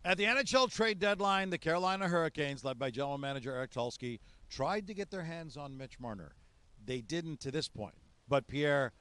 At the NHL trade deadline, the Carolina Hurricanes, led by general manager Eric Tulsky, tried to get their hands on Mitch Marner. They didn't to this point. But Pierre,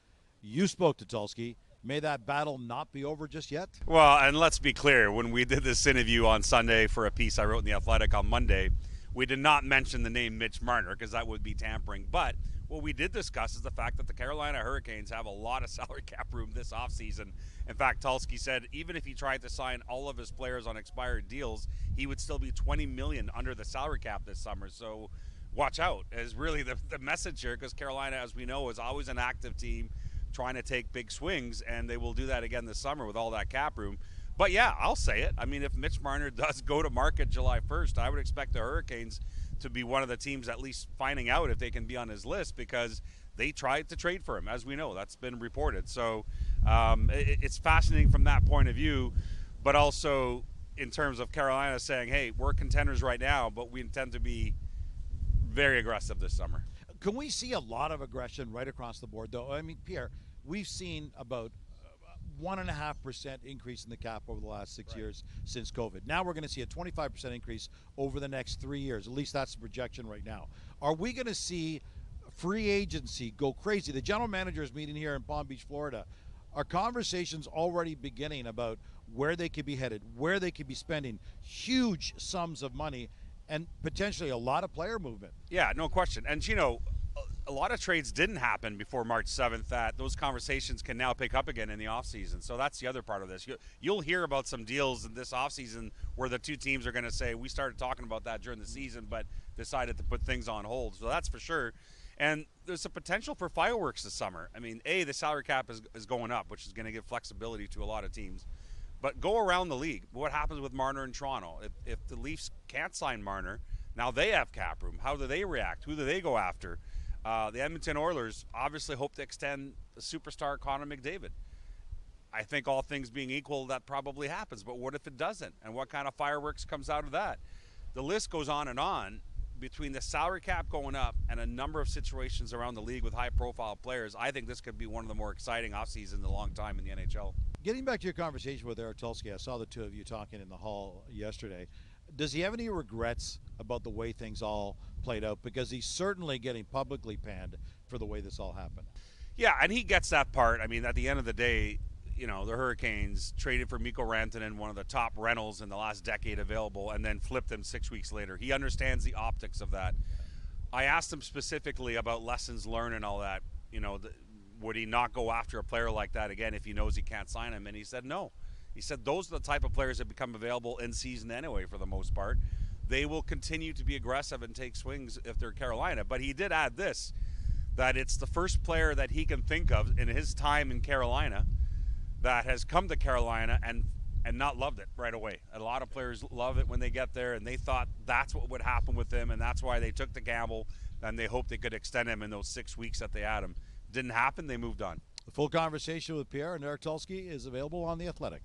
you spoke to Tulsky. May that battle not be over just yet? Well, and let's be clear, when we did this interview on Sunday for a piece I wrote in The Athletic on Monday, we did not mention the name Mitch Marner because that would be tampering. But what we did discuss is the fact that the Carolina Hurricanes have a lot of salary cap room this offseason. In fact, Tulsky said even if he tried to sign all of his players on expired deals, he would still be $20 million under the salary cap this summer. So watch out is really the message here, because Carolina, as we know, is always an active team trying to take big swings, and they will do that again this summer with all that cap room. But yeah, I'll say it. I mean, if Mitch Marner does go to market July 1st, I would expect the Hurricanes to be one of the teams at least finding out if they can be on his list, because they tried to trade for him, as we know. That's been reported. So it's fascinating from that point of view, but also in terms of Carolina saying, hey, we're contenders right now, but we intend to be very aggressive this summer. Can we see a lot of aggression right across the board, though? I mean, Pierre, we've seen about 1.5% increase in the cap over the last 6 years since COVID. Now we're going to see a 25% increase over the next 3 years. At least that's the projection right now. Are we going to see free agency go crazy? The general managers meeting here in Palm Beach, Florida. Are conversations already beginning about where they could be headed, where they could be spending huge sums of money, and potentially a lot of player movement? Yeah, no question. And, you know, a lot of trades didn't happen before March 7th. That those conversations can now pick up again in the offseason. So that's the other part of this. You'll hear about some deals in this offseason where the two teams are going to say, we started talking about that during the season, but decided to put things on hold. So that's for sure. And there's a potential for fireworks this summer. I mean, the salary cap is going up, which is going to give flexibility to a lot of teams. But go around the league. What happens with Marner in Toronto? If the Leafs can't sign Marner, now they have cap room. How do they react? Who do they go after? The Edmonton Oilers obviously hope to extend the superstar Connor McDavid. I think all things being equal, that probably happens. But what if it doesn't? And what kind of fireworks comes out of that? The list goes on between the salary cap going up and a number of situations around the league with high-profile players. I think this could be one of the more exciting offseasons in a long time in the NHL. Getting back to your conversation with Eric Tulsky, I saw the two of you talking in the hall yesterday. Does he have any regrets about the way things all played out? Because he's certainly getting publicly panned for the way this all happened. Yeah, and he gets that part. I mean, at the end of the day, you know, the Hurricanes traded for Mikko Rantanen, one of the top rentals in the last decade available, and then flipped him 6 weeks later. He understands the optics of that. I asked him specifically about lessons learned and all that. You know, would he not go after a player like that again if he knows he can't sign him? And he said no. He said those are the type of players that become available in season anyway for the most part. They will continue to be aggressive and take swings if they're Carolina. But he did add this, that it's the first player that he can think of in his time in Carolina that has come to Carolina and not loved it right away. A lot of players love it when they get there, and they thought that's what would happen with him, and that's why they took the gamble, and they hoped they could extend him in those 6 weeks that they had him. Didn't happen, they moved on. The full conversation with Pierre and Eric Tulsky is available on The Athletic.